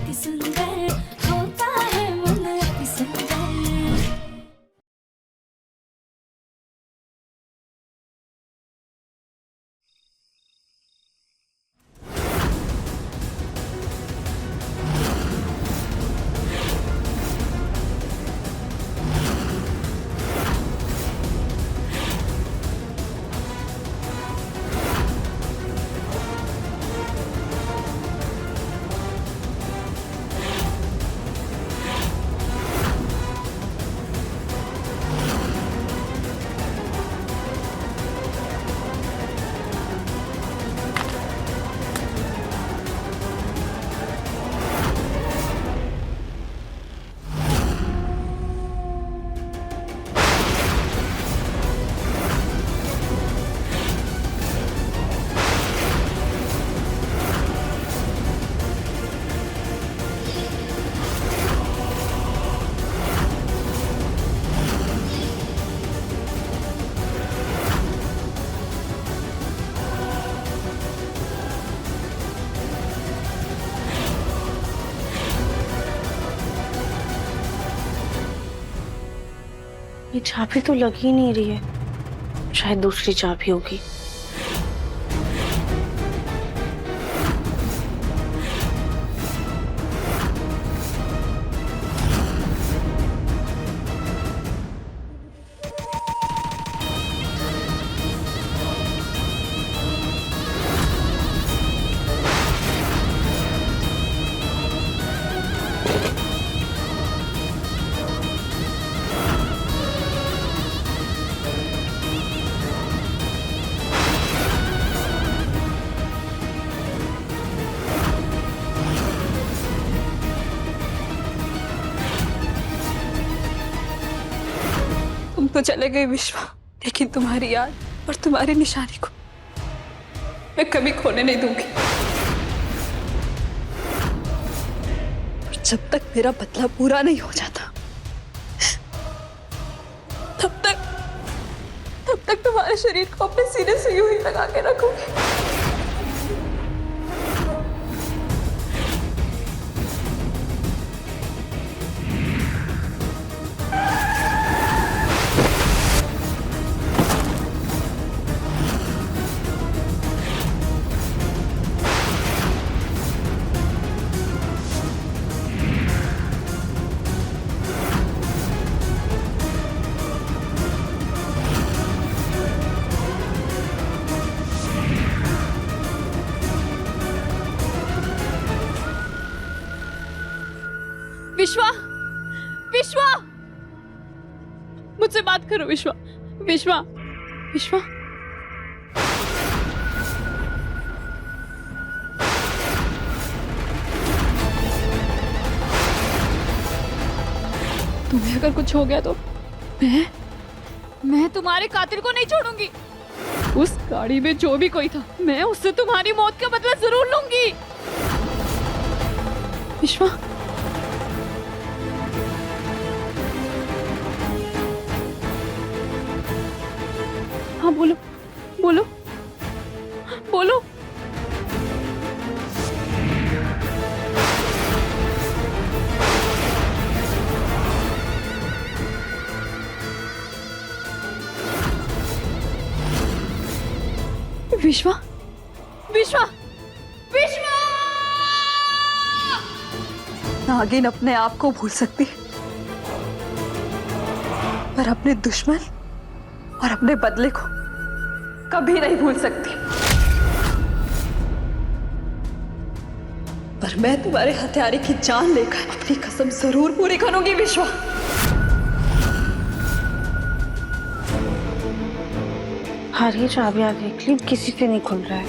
अति सुंदर होता है मन अति सुंदर। ये चाबी तो लग ही नहीं रही है, शायद दूसरी चाबी होगी। तुम तो चले गए विश्वा, लेकिन तुम्हारी याद और तुम्हारी निशानी को मैं कभी खोने नहीं दूंगी। और जब तक मेरा बदला पूरा नहीं हो जाता तब तक तुम्हारे शरीर को अपने सीने से यूं ही लगा के रखूंगी। विश्वा, विश्वा, मुझसे बात करो विश्वा, विश्वा, विश्वा। तुम्हें अगर कुछ हो गया तो मैं तुम्हारे कातिल को नहीं छोड़ूंगी। उस गाड़ी में जो भी कोई था, मैं उससे तुम्हारी मौत का बदला जरूर लूंगी। विश्वा, हाँ बोलो, बोलो, बोलो। विश्वा, विश्वा, विश्वा। नागिन अपने आप को भूल सकती, पर अपने दुश्मन और अपने बदले को कभी नहीं भूल सकती। पर मैं तुम्हारे हत्यारे की जान लेकर अपनी कसम जरूर पूरी करूंगी विश्वा। सारी चाबियां देख ली, किसी से नहीं खुल रहा है।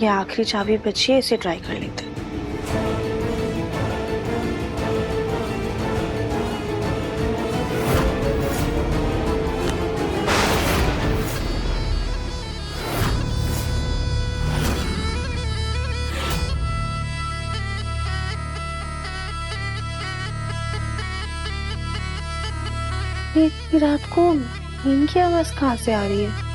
ये आखिरी चाबी बची है, इसे ट्राई कर लेते हैं। इतनी रात को इनकी आवाज कहाँ से आ रही है?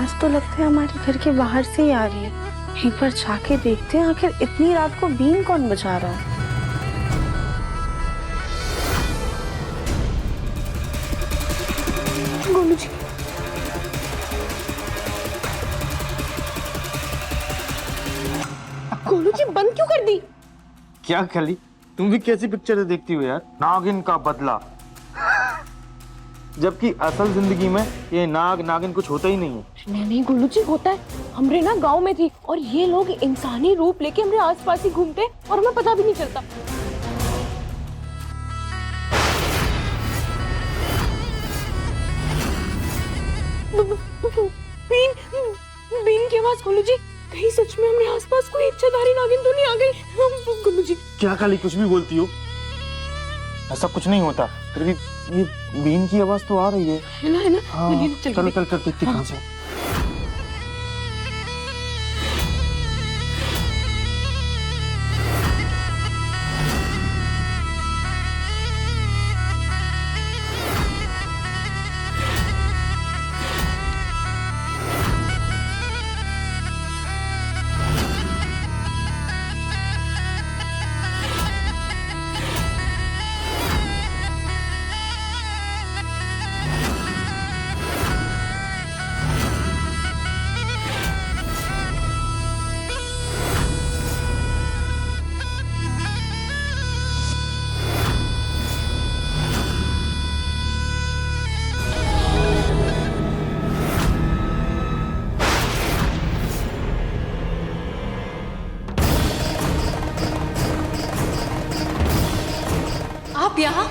आवाज तो लगता है हमारे घर के बाहर से ही आ रही है। एक बार जाके देखते हैं आखिर इतनी रात को बीन कौन बजा रहा है। गोलू जी, गोलू जी बंद क्यों कर दी? क्या खली, तुम भी कैसी पिक्चरें देखती हो यार? नागिन का बदला। जबकि असल जिंदगी में ये नाग नागिन कुछ होता ही नहीं है। नहीं गोलू जी, होता है। हमरे ना गांव में थी और ये लोग इंसानी रूप लेके हमरे आसपास ही घूमते और हमें पता भी नहीं चलता। बीन बीन की आवाज। गोलू जी, कहीं सच में हमरे आसपास कोई इच्छाधारी नागिन तो नहीं आ गई? गोलू जी, क्या खाली कुछ भी बोलती हो? ऐसा कुछ नहीं होता। फिर भी ये बीन की आवाज तो आ रही है। है ना? हाँ, चल चल चल देखते कहाँ से। आप यहाँ?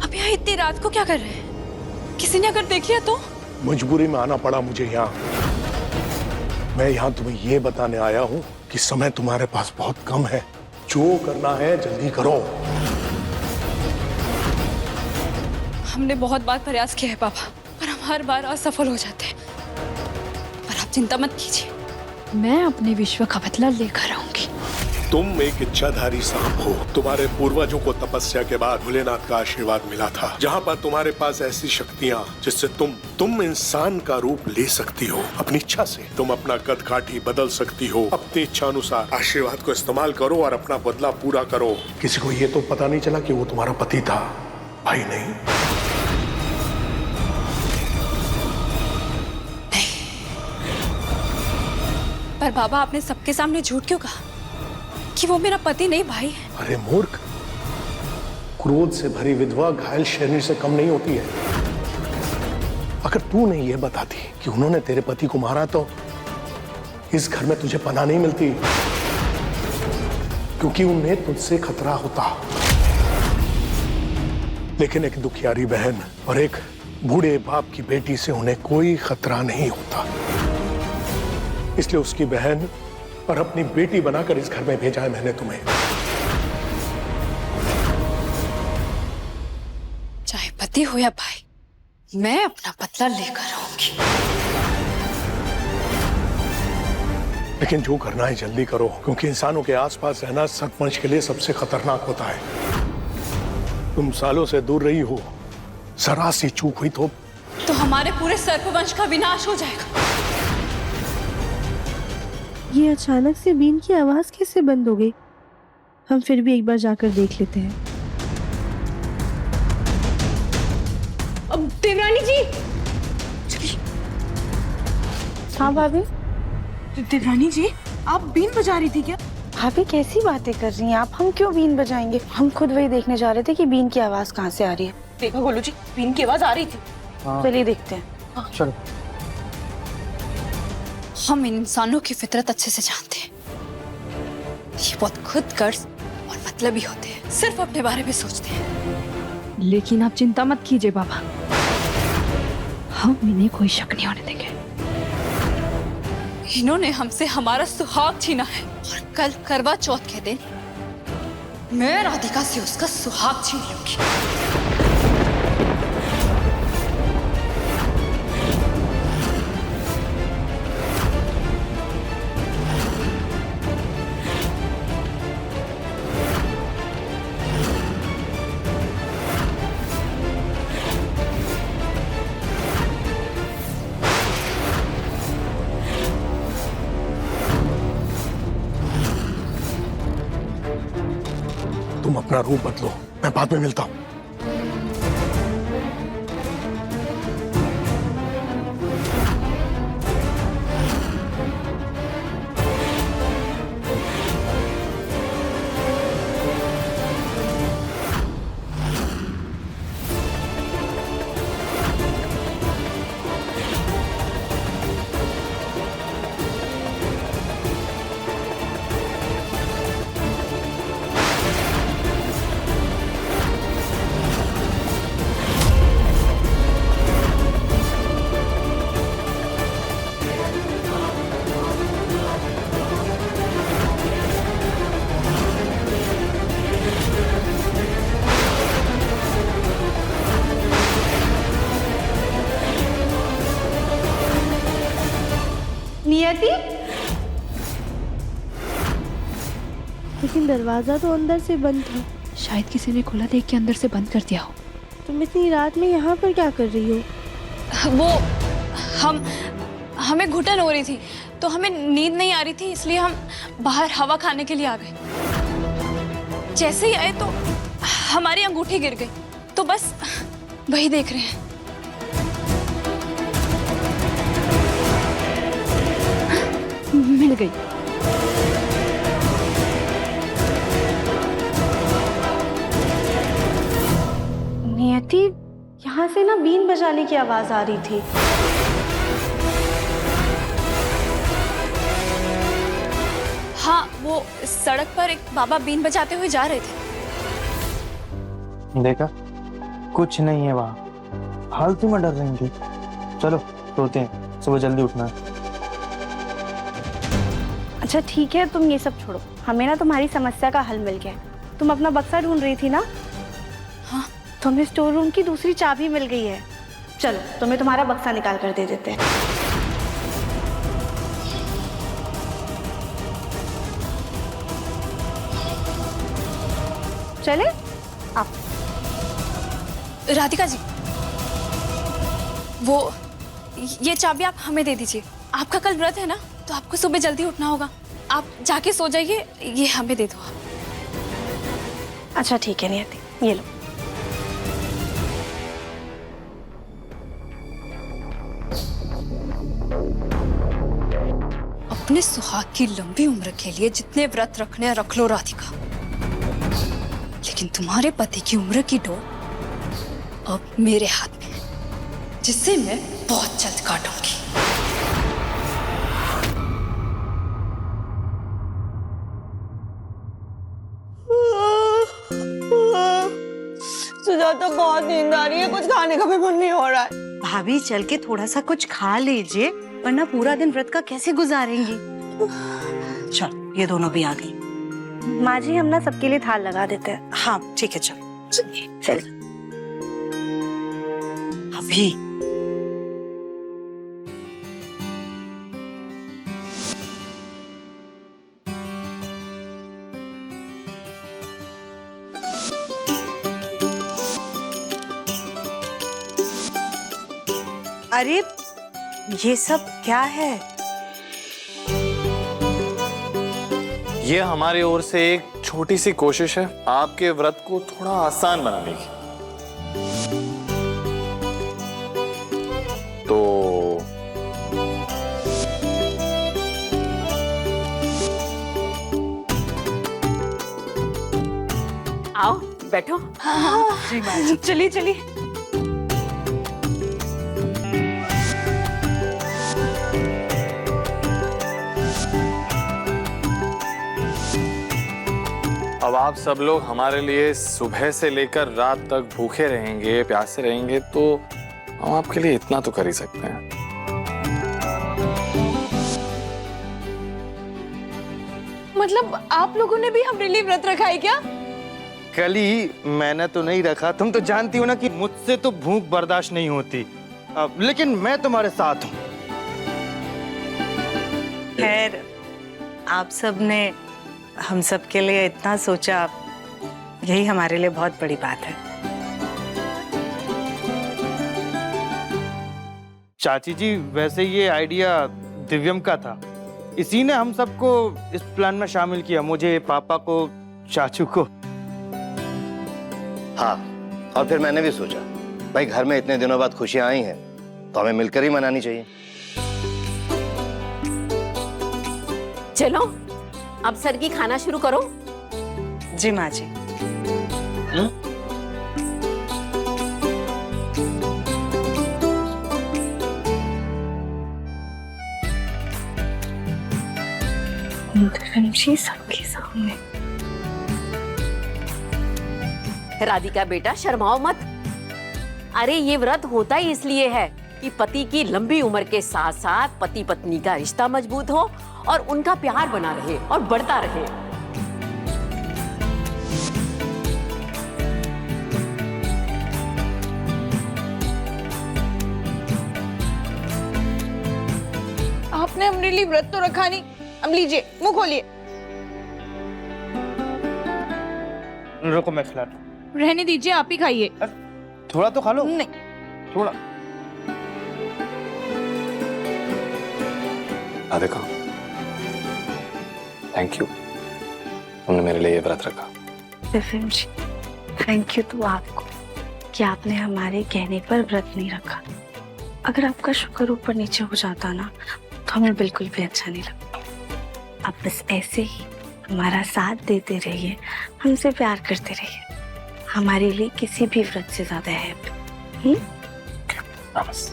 आप यहाँ इतनी रात को क्या कर रहे हैं? किसी ने अगर देख लिया तो? मजबूरी में आना पड़ा मुझे यहाँ। मैं यहाँ तुम्हें ये बताने आया हूँ कि समय तुम्हारे पास बहुत कम है। जो करना है जल्दी करो। हमने बहुत बार प्रयास किया है पापा, पर हम हर बार असफल हो जाते हैं। पर आप चिंता मत कीजिए, मैं अपने विश्व का बदला लेकर आऊंगी। तुम एक इच्छाधारी सांप हो। तुम्हारे पूर्वजों को तपस्या के बाद भोलेनाथ का आशीर्वाद मिला था, जहाँ पर तुम्हारे पास ऐसी शक्तियाँ जिससे तुम इंसान का रूप ले सकती हो। अपनी इच्छा से तुम अपना कद काठी बदल सकती हो। अपनी इच्छा अनुसार आशीर्वाद को इस्तेमाल करो और अपना बदला पूरा करो। किसी को ये तो पता नहीं चला कि वो तुम्हारा पति था, भाई नहीं। पर बाबा, आपने सबके सामने झूठ क्यों कहा कि वो मेरा पति नहीं भाई है? अरे मूर्ख, क्रोध से भरी विधवा घायल शेरनी से कम नहीं होती है। अगर तू नहीं ये बताती कि उन्होंने तेरे पति को मारा तो इस घर में तुझे पनाह नहीं मिलती, क्योंकि उन्हें तुझसे खतरा होता। लेकिन एक दुखियारी बहन और एक बूढ़े बाप की बेटी से उन्हें कोई खतरा नहीं होता। इसलिए उसकी बहन और अपनी बेटी बनाकर इस घर में भेजा है मैंने तुम्हें। चाहे पति हो या भाई, मैं अपना बदला लेकर आऊंगी। लेकिन जो करना है जल्दी करो, क्योंकि इंसानों के आसपास रहना सरपंच के लिए सबसे खतरनाक होता है। तुम सालों से दूर रही हो, जरा सी चूक हुई तो हमारे पूरे सर्पवंश का विनाश हो जाएगा। ये अचानक से बीन की आवाज कैसे बंद हो गई? हम फिर भी एक बार जाकर देख लेते हैं। अब देवरानी जी, हाँ भाभी। देवरानी जी, आप बीन बजा रही थी क्या? भाभी कैसी बातें कर रही हैं आप? हम क्यों बीन बजाएंगे? हम खुद वही देखने जा रहे थे कि बीन की आवाज कहाँ से आ रही है। देखा गोलू जी, बीन की आवाज आ रही थी। चलिए देखते हैं। चलो। हम इन इंसानों की फितरत अच्छे से जानते हैं। ये बहुत खुदगर्ज और मतलबी होते हैं, सिर्फ अपने बारे में सोचते हैं। लेकिन आप चिंता मत कीजिए बाबा, हम इन्हें कोई शक नहीं होने देंगे। इन्होंने हमसे हमारा सुहाग छीना है और कल करवा चौथ के दिन मैं राधिका से उसका सुहाग छीन लूंगी। अपना रूप बदलो, मैं बाद में मिलता हूँ। नियति, लेकिन दरवाजा तो अंदर से बंद था। शायद किसी ने खुला देख के अंदर से बंद कर दिया हो। तुम इतनी रात में यहाँ पर क्या कर रही हो? वो हमें घुटन हो रही थी तो हमें नींद नहीं आ रही थी, इसलिए हम बाहर हवा खाने के लिए आ गए। जैसे ही आए तो हमारी अंगूठी गिर गई, तो बस वही देख रहे हैं। मिल गई। नियति, यहाँ से ना बीन बजाने की आवाज आ रही थी। हाँ, वो सड़क पर एक बाबा बीन बजाते हुए जा रहे थे। देखा, कुछ नहीं है वहाँ, फालतू में डर रही थी। चलो सोते हैं, सुबह जल्दी उठना है। अच्छा ठीक है, तुम ये सब छोड़ो, हमें ना तुम्हारी समस्या का हल मिल गया। तुम अपना बक्सा ढूंढ रही थी ना? हाँ। तुम्हें स्टोर रूम की दूसरी चाबी मिल गई है। चलो तुम्हें तुम्हारा बक्सा निकाल कर दे देते हैं। चले आप। राधिका जी, वो ये चाबी आप हमें दे दीजिए। आपका कल व्रत है ना, तो आपको सुबह जल्दी उठना होगा। आप जाके सो जाइए, ये हमें दे दो आप। अच्छा ठीक है नियति, ये लो। अपने सुहाग की लंबी उम्र के लिए जितने व्रत रखने हैं रख लो राधिका, लेकिन तुम्हारे पति की उम्र की डोर अब मेरे हाथ में है, जिससे मैं बहुत जल्द काटूंगी। सुजाता, बहुत नींद आ रही है, कुछ खाने का भी मन नहीं हो रहा है। भाभी चल के थोड़ा सा कुछ खा लीजिए, वरना पूरा दिन व्रत का कैसे गुजारेंगी। चल, ये दोनों भी आ गई। माँ जी, हम ना सबके लिए थाल लगा देते हैं। हाँ ठीक है, चल चल। अभी अरे ये सब क्या है? ये हमारी ओर से एक छोटी सी कोशिश है आपके व्रत को थोड़ा आसान बनाने की। तो आओ बैठो। चलिए चलिए। अब आप सब लोग हमारे लिए सुबह से लेकर रात तक भूखे रहेंगे, प्यासे रहेंगे, तो हम आपके लिए इतना तो कर ही सकते हैं। मतलब आप लोगों ने भी हमारे लिए व्रत रखा है क्या? कल ही मैंने तो नहीं रखा, तुम तो जानती हो ना कि मुझसे तो भूख बर्दाश्त नहीं होती। लेकिन मैं तुम्हारे साथ हूँ। खैर, आप सब ने हम सब के लिए इतना सोचा, यही हमारे लिए बहुत बड़ी बात है। चाची जी, वैसे ये आइडिया दिव्यम का था, इसी ने हम सबको इस प्लान में शामिल किया, मुझे, पापा को, चाचू को। हाँ, और फिर मैंने भी सोचा भाई घर में इतने दिनों बाद खुशियां आई हैं तो हमें मिलकर ही मनानी चाहिए। चलो अब सर की खाना शुरू करो। जी माँ जी। जी सबके सामने। राधिका बेटा शर्माओ मत। अरे ये व्रत होता ही इसलिए है कि पति की लंबी उम्र के साथ साथ पति पत्नी का रिश्ता मजबूत हो और उनका प्यार बना रहे और बढ़ता रहे। आपने हमारे लिए व्रत तो रखा नहीं। अब लीजिए, मुंह खोलिए। रुको मैं खिला। रहने दीजिए, आप ही खाइए। थोड़ा तो खा लो। नहीं, थोड़ा। राधिका, थैंक यू, तुमने मेरे लिए ये व्रत रखा। दिव्यम जी, थैंक यू तो आपको कि आपने हमारे कहने पर व्रत नहीं रखा। अगर आपका शुक्र ऊपर नीचे हो जाता ना तो हमें बिल्कुल भी अच्छा नहीं लगता। आप बस ऐसे ही हमारा साथ देते रहिए, हमसे प्यार करते रहिए, हमारे लिए किसी भी व्रत से ज्यादा है। बस।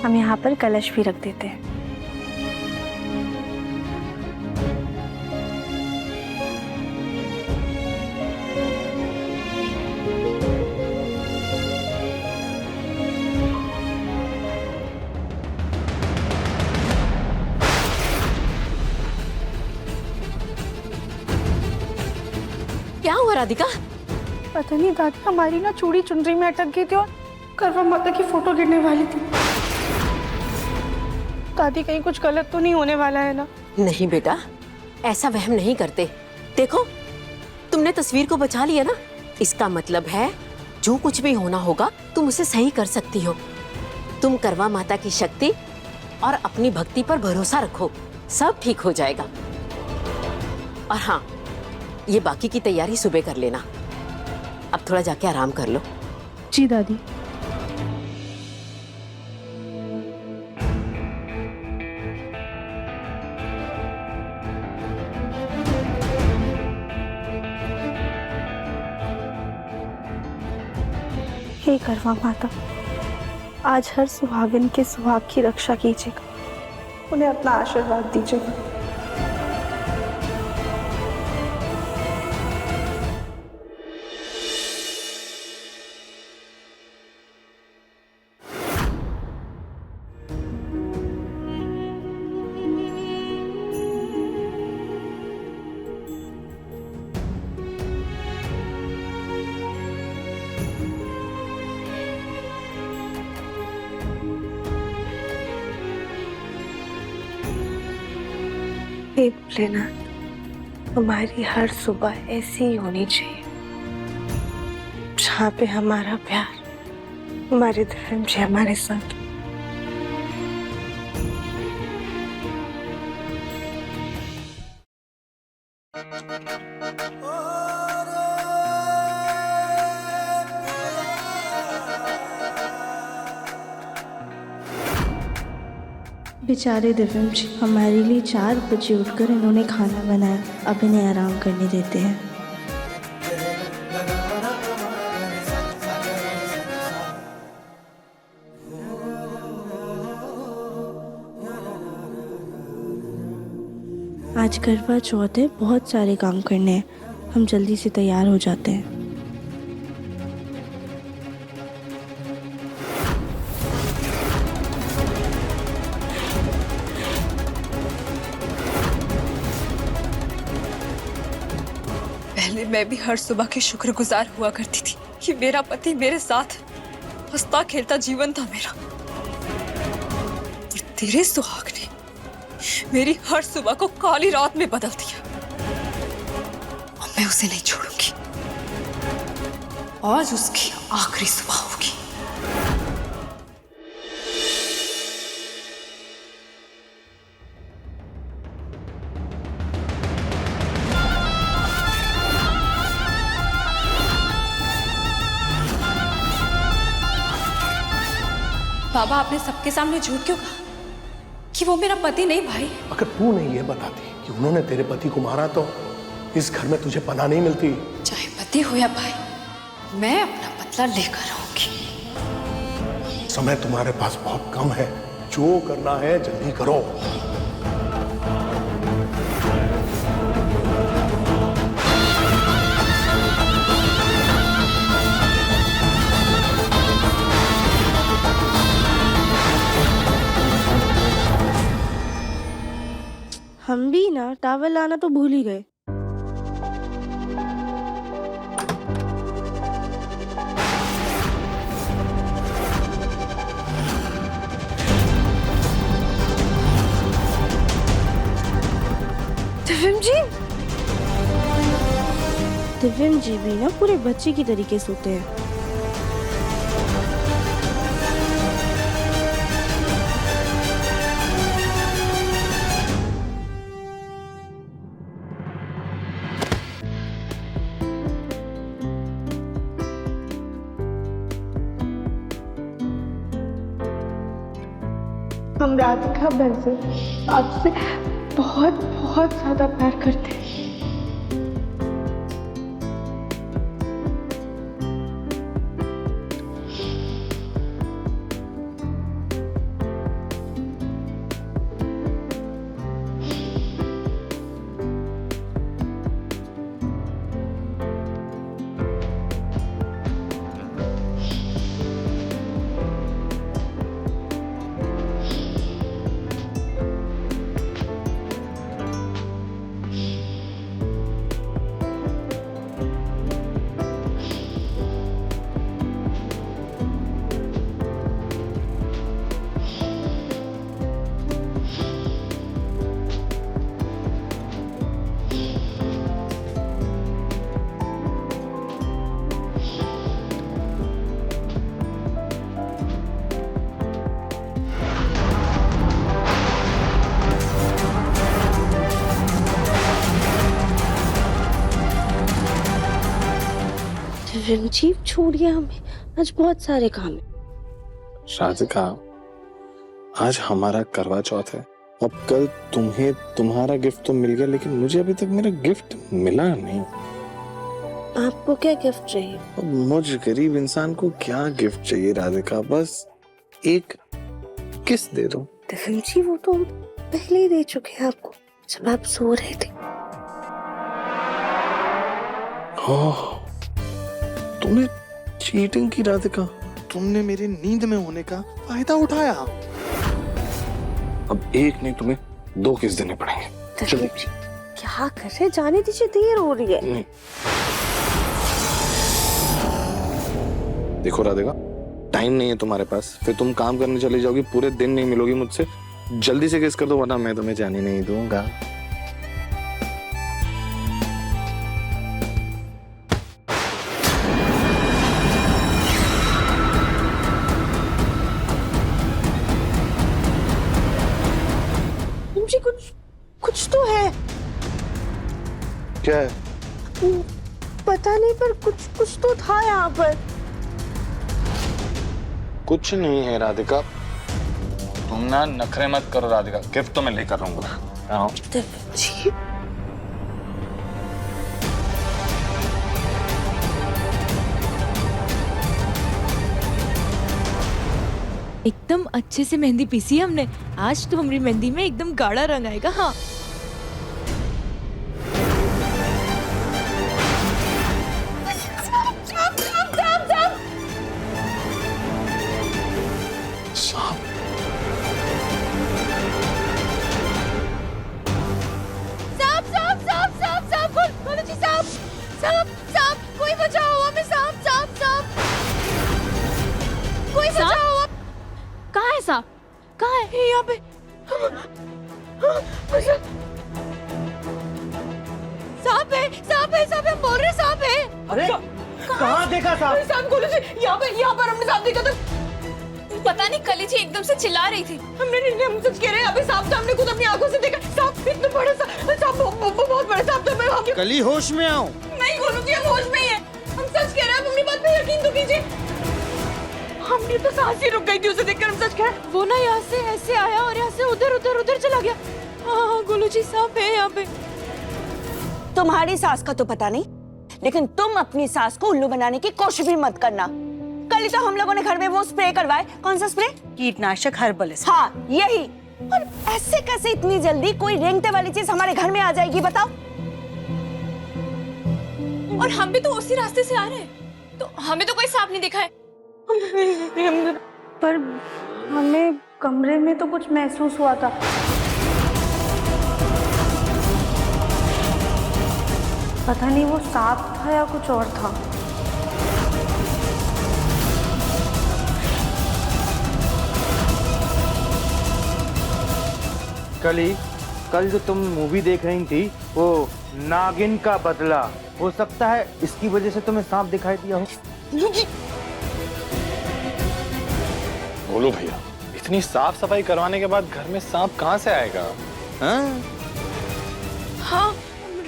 हम यहाँ पर कलश भी रख देते हैं। क्या हुआ राधिका? पता नहीं दादी, हमारी ना चूड़ी चुनरी में अटक गई थी और करवा माता की फोटो गिरने वाली थी। दादी कहीं कुछ गलत तो नहीं होने वाला है ना? नहीं बेटा, ऐसा वहम नहीं करते। देखो तुमने तस्वीर को बचा लिया ना, इसका मतलब है जो कुछ भी होना होगा तुम उसे सही कर सकती हो। तुम करवा माता की शक्ति और अपनी भक्ति पर भरोसा रखो, सब ठीक हो जाएगा। और हाँ, ये बाकी की तैयारी सुबह कर लेना। अब थोड़ा जाके आराम कर लो। जी दादी। हे करवा माता, आज हर सुहागिन के सुहाग की रक्षा कीजिएगा, उन्हें अपना आशीर्वाद दीजिएगा। हे भोलेनाथ, हमारी हर सुबह ऐसी ही होनी चाहिए जहाँ पे हमारा प्यार, हमारे दिव्यम जी हमारे साथ। बेचारे दिव्यम जी, हमारे लिए 4 बजे उठकर इन्होंने खाना बनाया। अब इन्हें आराम करने देते हैं। आज करवा चौथ है, बहुत सारे काम करने हैं, हम जल्दी से तैयार हो जाते हैं। पहले मैं भी हर सुबह की शुक्रगुजार हुआ करती थी कि मेरा पति मेरे साथ हंसता खेलता जीवन था मेरा। और तेरे सुहाग ने मेरी हर सुबह को काली रात में बदल दिया। और मैं उसे नहीं छोड़ूंगी। आज उसकी आखिरी सुबह होगी। बाबा, आपने सबके सामने झूठ क्यों कहा कि वो मेरा पति नहीं भाई? अगर तू नहीं ये बताती कि उन्होंने तेरे पति को मारा तो इस घर में तुझे पनाह नहीं मिलती। चाहे पति हो या भाई, मैं अपना बदला लेकर आऊंगी। समय तुम्हारे पास बहुत कम है, जो करना है जल्दी करो। हम भी ना टावल लाना तो भूल ही गए। दिव्यम जी भी ना पूरे बच्चे की तरीके सोते हैं। हम राधिका बंसल आपसे बहुत बहुत ज्यादा प्यार करते हैं। रंजीव छोड़िए हमें, आज बहुत सारे काम है। राधिका, आज हमारा करवा चौथ है। अब कल तुम्हें तुम्हारा गिफ्ट तो मिल गया, लेकिन मुझे अभी तक मेरा गिफ्ट मिला नहीं। आपको क्या गिफ्ट चाहिए? अब मुझ गरीब इंसान को क्या गिफ्ट चाहिए राधिका? बस एक किस दे दो। जी वो तो हम पहले ही दे चुके हैं आपको जब आप सो रहे थे। ओह, तुमने चीटिंग की राधिका। तुमने मेरी नींद में होने का फायदा उठाया। अब एक नहीं, तुम्हें 2 किस देने पड़ेंगे। चलो क्या कर रहे, जाने दीजिए, देर हो रही है। नहीं, देखो राधिका, टाइम नहीं है तुम्हारे पास, फिर तुम काम करने चली जाओगी, पूरे दिन नहीं मिलोगी मुझसे। जल्दी से किस कर दो, वरना मैं तुम्हें जाने नहीं दूंगा। कुछ तो है। क्या है? पता नहीं, पर कुछ तो था यहाँ पर। कुछ नहीं है राधिका, तुम ना नखरे मत करो राधिका। गिफ्ट तो मैं लेकर रहूंगा। आओ। जी एकदम अच्छे से मेहंदी पीसी है हमने। आज तो हमारी मेहंदी में एकदम गाढ़ा रंग आएगा। हाँ, कहाँ है? कहाँ है? यहाँ पे सांप है, सांप है, सांप है, बोल रहे सांप है। अरे कहाँ देखा साहब? सांप गोलू जी, यहाँ पर हमने सांप देखा था। पता नहीं कली जी एकदम से चिल्ला रही थी। हम सच कह रहे हैं, यहाँ पे सांप था, हमने खुद अपनी आंखों से देखा। सांप इतना बड़ा सांप, बहुत बड़ा सांप था। मैं वहाँ की- कली होश में आओ। नहीं गोलू जी, हम होश में ही हैं। हम सच कह रहे हैं, आप अपनी बात पे यकीन तो कीजिए। हमने तो सांस ही रुक गई थी उसे देखकर, हम सच कह रहे हैं। वो ना यहाँ से ऐसे आया और यहाँ से उधर उधर उधर चला गया। हाँ गोलू जी, सांप है यहाँ पे। तुम्हारी सास का तो पता नहीं, लेकिन तुम अपनी सास को उल्लू बनाने की कोशिश भी मत करना। कल ही तो हम लोगों ने घर में वो स्प्रे करवाए। कौन सा स्प्रे? कीटनाशक हर्बल। हाँ यही। और ऐसे कैसे इतनी जल्दी कोई रेंगते वाली चीज हमारे घर में आ जाएगी बताओ? और हम भी तो उसी रास्ते से आ रहे हैं, तो हमें तो कोई सांप नहीं दिखा है। पर हमें कमरे में तो कुछ महसूस हुआ था। पता नहीं वो सांप था या कुछ और था। कल जो तुम मूवी देख रही थी, वो नागिन का बदला, हो सकता है इसकी वजह से तुम्हें सांप दिखाई दिया हो। बोलो भैया, इतनी साफ सफाई करवाने के बाद घर में सांप कहाँ से आएगा? हाँ? हाँ,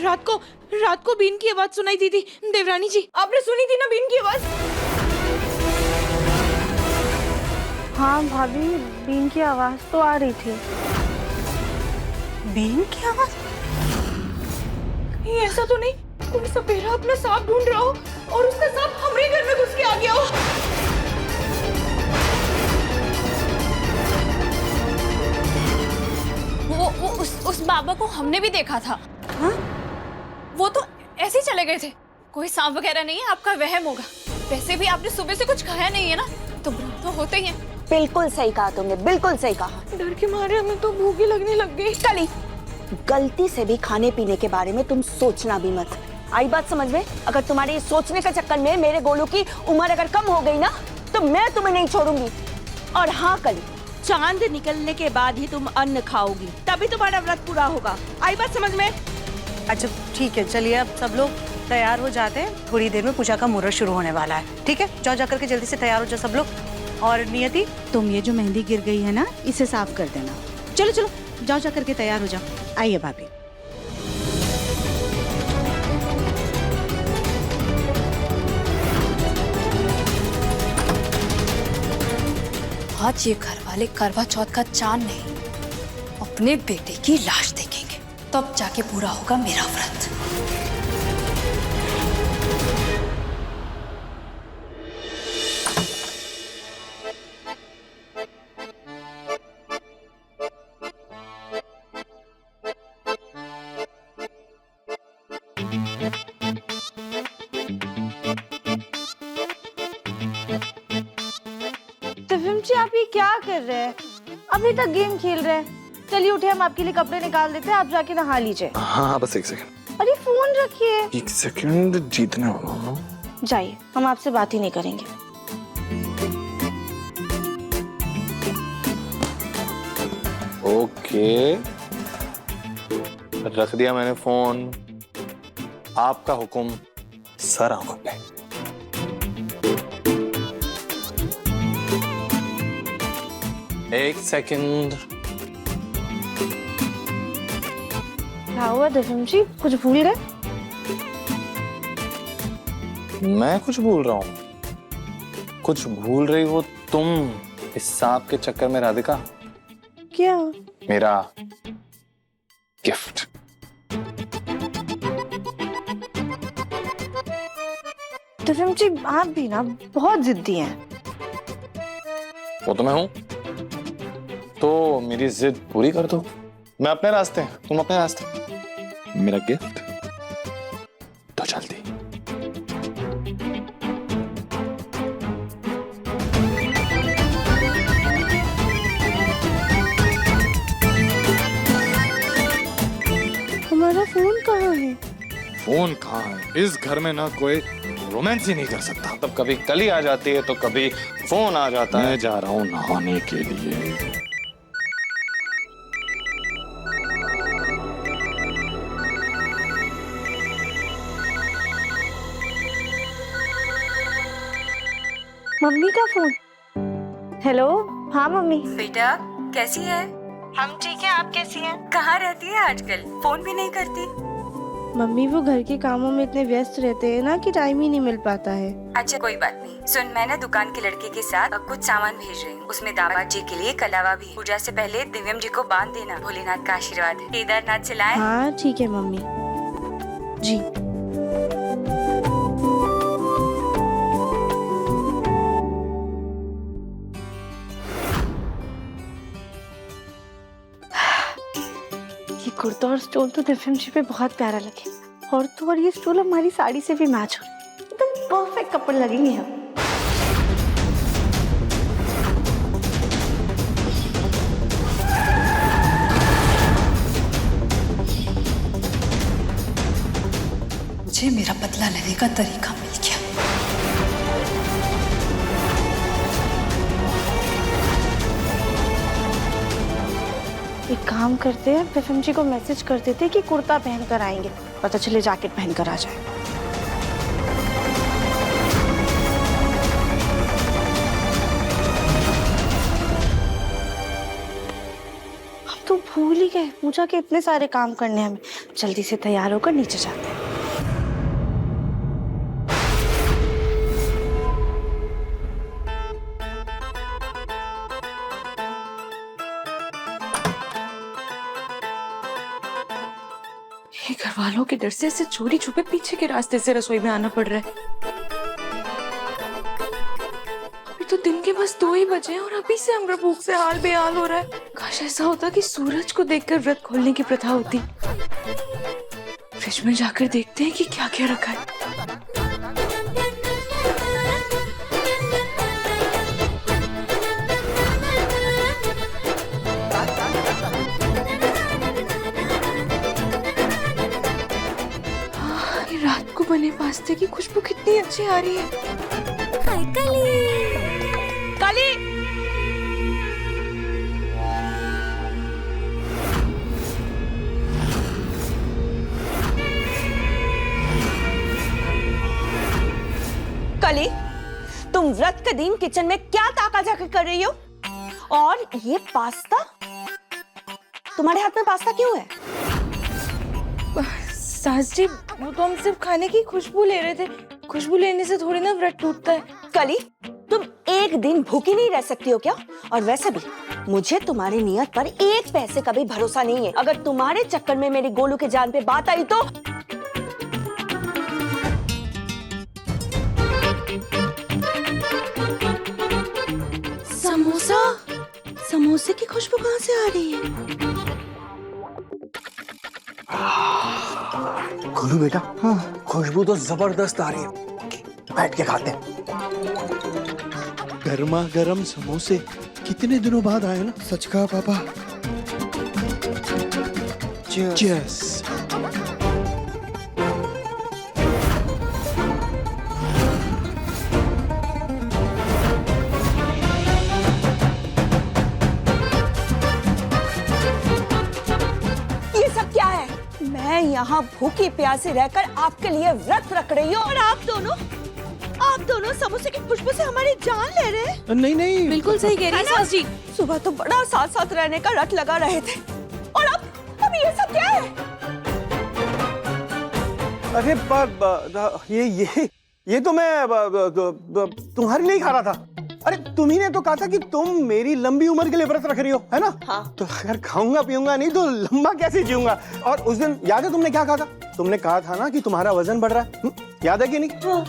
रात को बीन की आवाज सुनाई दी थी। देवरानी जी, आपने सुनी थी ना बीन की आवाज? हाँ भाभी, बीन की आवाज तो आ रही थी। बीन की आवाज? ये ऐसा तो नहीं कोई सपेरा अपना सांप ढूंढ रहा हो और उसका सांप हमारे घर में घुस के आ गया हो? वो उस बाबा को हमने भी देखा था। हाँ? वो तो ऐसे ही चले गए थे। कोई सांप वगैरह नहीं है, आपका वहम होगा। वैसे भी आपने सुबह से कुछ खाया नहीं है ना, तो भूख तो होते ही हैं। बिल्कुल सही कहा तुमने, बिल्कुल सही कहा। डर के मारे हमें तो भूख ही लगने लग गई। कली, गलती से भी खाने पीने के बारे में तुम सोचना भी मत। आई बात समझ में? अगर तुम्हारे सोचने के चक्कर में मेरे गोलू की उम्र अगर कम हो गई ना, तो मैं तुम्हें नहीं छोड़ूंगी। और हाँ कली, चांद निकलने के बाद ही तुम अन्न खाओगी, तभी तुम्हारा व्रत पूरा होगा। आई बात समझ में? अच्छा ठीक है, चलिए अब सब लोग तैयार हो जाते हैं। थोड़ी देर में पूजा का मुहूर्त शुरू होने वाला है। ठीक है, जाओ जाकर के जल्दी से तैयार हो जाओ सब लोग। और नियति, तुम ये जो मेहंदी गिर गई है ना, इसे साफ कर देना। चलो चलो, जाओ जाकर के तैयार हो जाओ। आइए भाभी। आज ये घर वाले करवा चौथ का चांद नहीं, अपने बेटे की लाश देखेंगे, तब जाके पूरा होगा मेरा व्रत। जी आप ये क्या कर रहे हैं? अभी तक गेम खेल रहे हैं। चलिए उठे, हम आपके लिए कपड़े निकाल देते हैं, आप जाके नहा लीजिए। हाँ बस एक सेकंड। अरे फोन रखिए। एक सेकंड, जीतने वाला। जाइए, हम आपसे बात ही नहीं करेंगे। ओके, रख दिया मैंने फोन। आपका हुक्म सर आंखों पे। एक सेकंड। क्या हुआ दिव्यम जी, कुछ भूल गए? मैं कुछ भूल रहा हूँ? कुछ भूल रही हो तुम इस सांप के चक्कर में राधिका। क्या? मेरा गिफ्ट। दिव्यम जी आप भी ना बहुत जिद्दी हैं। वो तो मैं हूं, तो मेरी जिद पूरी कर दो। मैं अपने रास्ते, तुम अपने रास्ते। मेरा गिफ्ट तो जल्दी। हमारा फोन कहाँ है? फोन कहाँ है? इस घर में ना कोई रोमांस ही नहीं कर सकता। तब कभी कली आ जाती है तो कभी फोन आ जाता है। मैं जा रहा हूँ नहाने के लिए। मम्मी का फोन। हेलो, हाँ मम्मी। बेटा कैसी है? हम ठीक है, आप कैसी हैं? कहाँ रहती है आजकल? फोन भी नहीं करती। मम्मी वो घर के कामों में इतने व्यस्त रहते हैं ना कि टाइम ही नहीं मिल पाता है। अच्छा कोई बात नहीं। सुन, मैं ना दुकान के लड़के के साथ कुछ सामान भेज रही हूँ। उसमें दामाद जी के लिए कलावा भी। पूजा से पहले दिव्यम जी को बांध देना। भोलेनाथ का आशीर्वाद है। केदारनाथ चलाए। हाँ ठीक है मम्मी जी। ये कुर्ता और स्टोल तो दिव्यम जी पे बहुत प्यारा लगे, और ये स्टोल हमारी साड़ी से भी मैच हो रही है। एकदम परफेक्ट कपल लगेंगे हम। मुझे मेरा बदला लेने का तरीका मिल गया। एक काम करते हैं, दिव्यम जी को मैसेज कर देते हैं कि कुर्ता पहन कर आएंगे, पता चले जैकेट पहन कर आ जाए। हम तो भूल ही गए, पूजा के इतने सारे काम करने हैं हमें। जल्दी से तैयार होकर नीचे जाते हैं। ये घर वालों के डर से इसे चोरी छुपे पीछे के रास्ते से रसोई में आना पड़ रहा है। अभी तो दिन के बस 2 ही बजे हैं और अभी से हमारा भूख से हाल बेहाल हो रहा है। काश ऐसा होता कि सूरज को देखकर व्रत खोलने की प्रथा होती। फ्रिज में जाकर देखते हैं कि क्या क्या रखा है। रात को बने पास्ते की खुशबू कितनी अच्छी आ रही है। काली, काली, तुम व्रत के दिन किचन में क्या ताका झाकी कर रही हो? और ये पास्ता, तुम्हारे हाथ में पास्ता क्यों है? सास जी, वो तो हम सिर्फ खाने की खुशबू ले रहे थे। खुशबू लेने से थोड़ी ना व्रत टूटता है। कली, तुम एक दिन भूखी नहीं रह सकती हो क्या? और वैसे भी मुझे तुम्हारी नियत पर 1 पैसे का भी भरोसा नहीं है। अगर तुम्हारे चक्कर में मेरी गोलू के जान पे बात आई तो समोसा, समोसे की खुशबू कहाँ से आ रही है? गोलू बेटा, खुशबू तो जबरदस्त आ रही है। बैठ के खाते हैं। गर्मा गर्म समोसे कितने दिनों बाद आए ना। सच कहा पापा। Cheers. ये सब क्या है? मैं यहाँ भूखी प्यासी रहकर आपके लिए व्रत रख रही हूँ और आप दोनों समोसे की खुशबू से हमारी जान ले रहे हैं। नहीं नहीं, बिल्कुल सही कह रही है सास जी। सुबह तो बड़ा साथ साथ रहने का रट लगा रहे थे और अब ये सब क्या है? अरे ये तो मैं तुम्हारे लिए ही खा रहा था। अरे तुम्ही ने तो कहा था कि तुम मेरी लंबी उम्र के लिए व्रत रख रही हो, है ना? हाँ। तो अगर खाऊंगा पीऊंगा नहीं तो लंबा कैसे जीऊंगा? और उस दिन याद है तुमने क्या कहा था? तुमने कहा था ना कि तुम्हारा वजन बढ़ रहा है। याद है कि नहीं? हाँ।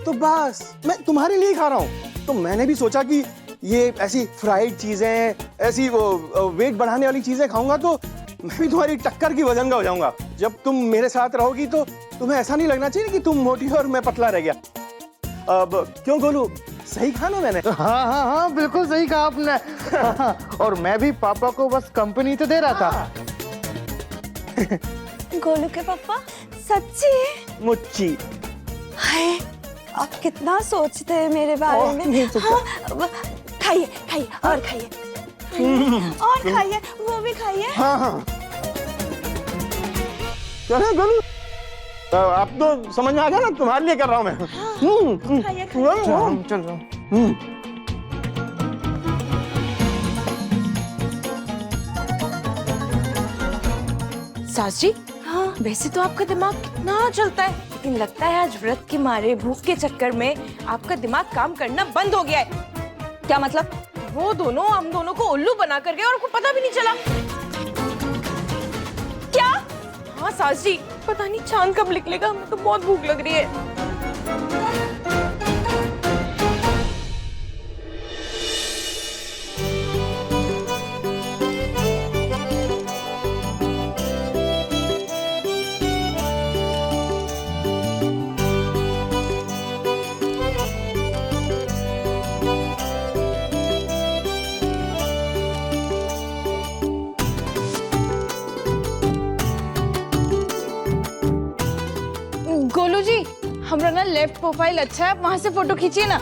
तो बस मैं तुम्हारे लिए खा रहा हूँ। तो मैंने भी सोचा कि ये ऐसी फ्राइड चीजें, ऐसी वो वेट बढ़ाने वाली चीजें खाऊंगा तो मैं भी तुम्हारी टक्कर की वजन का हो जाऊंगा। जब तुम मेरे साथ रहोगी तो तुम्हें ऐसा नहीं लगना चाहिए कि तुम मोटी हो और मैं पतला रह गया। अब क्यों गोलू, सही कहा ना मैंने? हाँ, बिल्कुल सही कहा आपने। और मैं भी पापा को बस कंपनी तो दे रहा था। गोलू के पापा सच्ची? मुच्ची। हाय, आप कितना सोचते हैं मेरे बारे में। हाँ, खाइए खाइए और खाइए और खाइए, वो भी खाइए। हाँ। चलो गोलू, आप तो समझ में आ गया ना, तुम्हारे लिए कर रहा हूँ मैं। खाइए खाइए। चलो। सास जी, हाँ वैसे तो आपका दिमाग कितना चलता है, लेकिन लगता है आज व्रत के मारे भूख के चक्कर में आपका दिमाग काम करना बंद हो गया है। क्या मतलब? वो दोनों हम दोनों को उल्लू बना कर गए और आपको पता भी नहीं चला। क्या? हाँ सास जी, पता नहीं चांद कब निकलेगा, हमें तो बहुत भूख लग रही है। गोलू जी, हमरा ना लेफ्ट प्रोफाइल अच्छा है, वहाँ से फोटो खींचिए ना।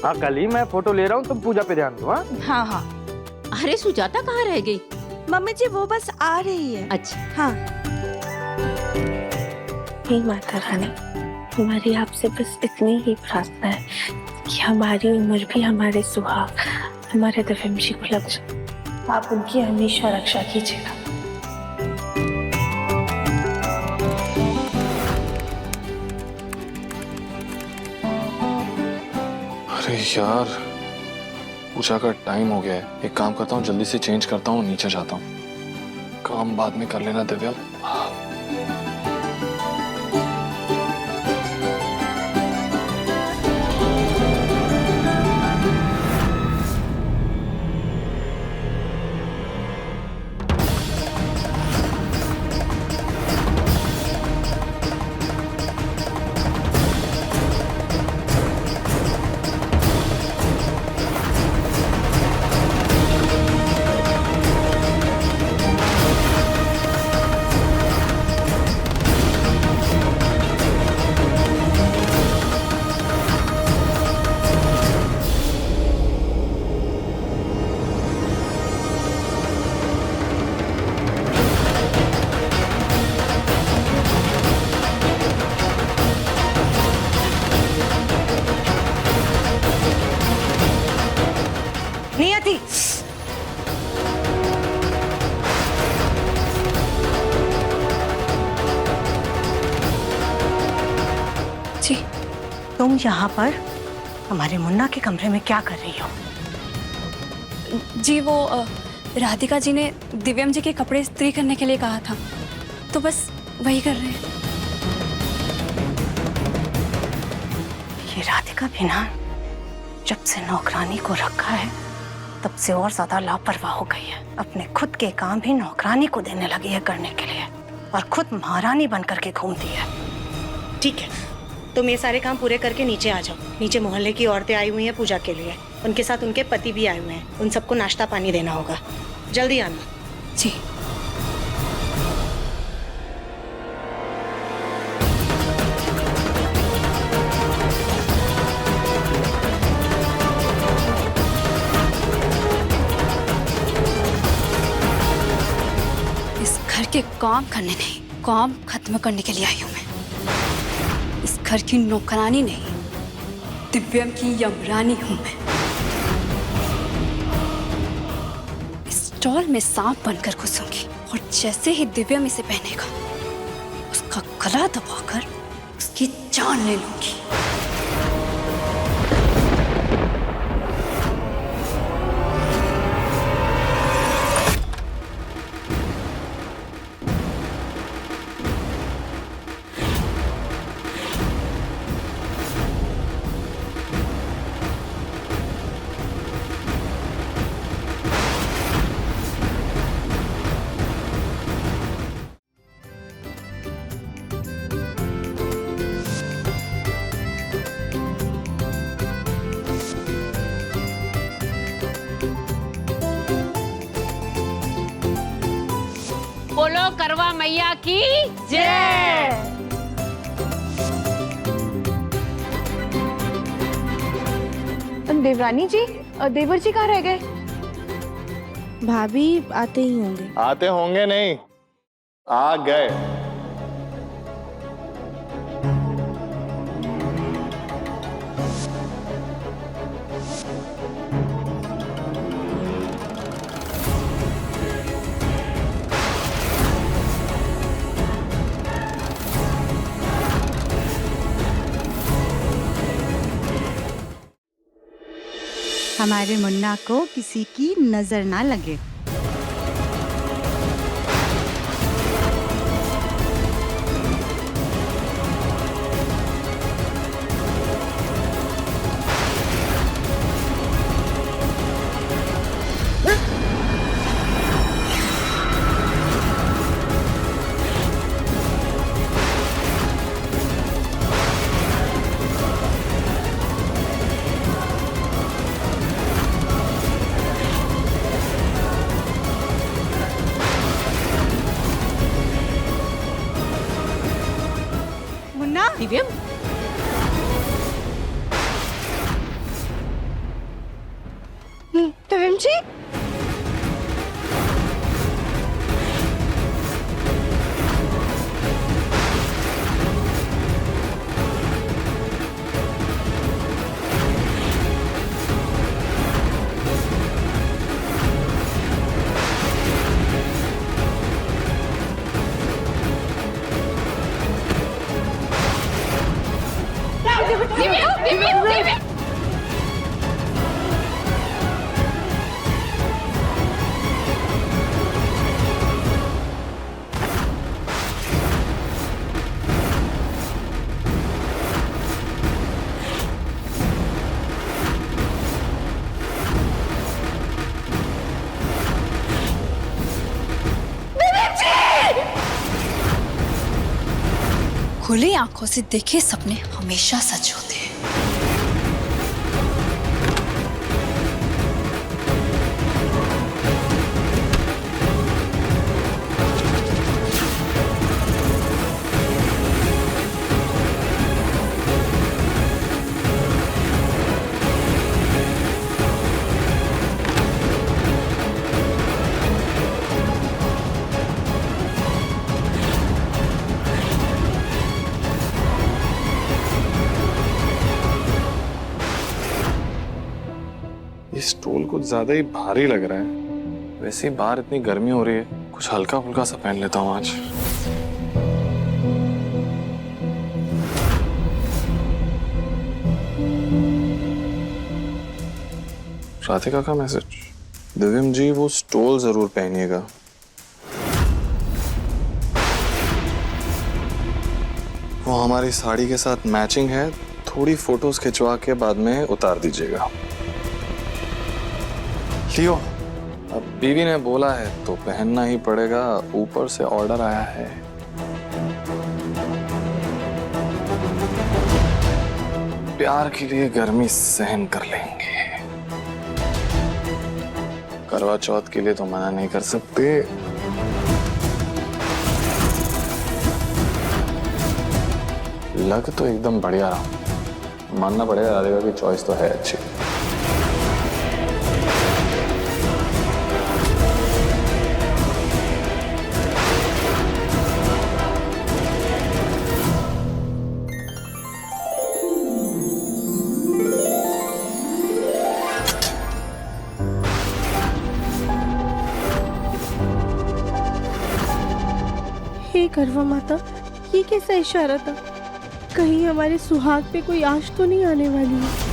हाँ कल ही मैं फोटो ले रहा हूँ, तुम पूजा पे ध्यान दो। हाँ हाँ हाँ। अरे सुजाता कहाँ रह गई? मम्मी जी वो बस आ रही है। अच्छा हाँ। हे माता रानी, हमारी आपसे बस इतनी ही प्रार्थना है कि हमारी उम्र भी हमारे सुहाग हमारे दिव्यम जी को लग जाए। आप उनकी हमेशा रक्षा कीजिएगा। अरे यार, पूजा का टाइम हो गया है। एक काम करता हूँ, जल्दी से चेंज करता हूँ, नीचे जाता हूँ। काम बाद में कर लेना दिव्या। नियति, जी तुम यहाँ पर हमारे मुन्ना के कमरे में क्या कर रही हो? जी वो राधिका जी ने दिव्यम जी के कपड़े इस्त्री करने के लिए कहा था, तो बस वही कर रहे हैं। ये राधिका भी ना, जब से नौकरानी को रखा है तब से और ज्यादा लापरवाह हो गई है। अपने खुद के काम भी नौकरानी को देने लगी है करने के लिए, और खुद महारानी बन करके घूमती है। ठीक है, तुम ये सारे काम पूरे करके नीचे आ जाओ। नीचे मोहल्ले की औरतें आई हुई हैं पूजा के लिए, उनके साथ उनके पति भी आए हुए हैं, उन सबको नाश्ता पानी देना होगा। जल्दी आना। जी। इस घर के काम करने नहीं, काम खत्म करने के लिए आई हूँ मैं। इस घर की नौकरानी नहीं, दिव्यम की यमरानी हूँ मैं। स्टॉल में सांप बनकर घुसूंगी और जैसे ही दिव्यम इसे पहनेगा, उसका गला दबाकर उसकी जान ले लूंगी। बोलो करवा मैया की जय। देवरानी जी, देवर जी कहाँ रह गए? भाभी आते ही होंगे। आते होंगे नहीं, आ गए। हमारे मुन्ना को किसी की नजर ना लगे। दिव्यम, दिव्यम जी, खुली आंखों से देखे सपने हमेशा सच होते हैं। स्टोल कुछ ज्यादा ही भारी लग रहा है। वैसे ही बाहर इतनी गर्मी हो रही है, कुछ हल्का फुल्का सा पहन लेता हूँ आज। राधिका का मैसेज। दिव्यम जी वो स्टोल जरूर पहनिएगा। वो हमारी साड़ी के साथ मैचिंग है, थोड़ी फोटोज खिंचवा के बाद में उतार दीजिएगा। लियो, अब बीवी ने बोला है तो पहनना ही पड़ेगा, ऊपर से ऑर्डर आया है। प्यार के लिए गर्मी सहन कर लेंगे, करवा चौथ के लिए तो मना नहीं कर सकते। लग तो एकदम बढ़िया रहा, मानना पड़ेगा राधिका की चॉइस तो है अच्छी। हे करवा माता, ये कैसा इशारा था? कहीं हमारे सुहाग पे कोई आश तो नहीं आने वाली है?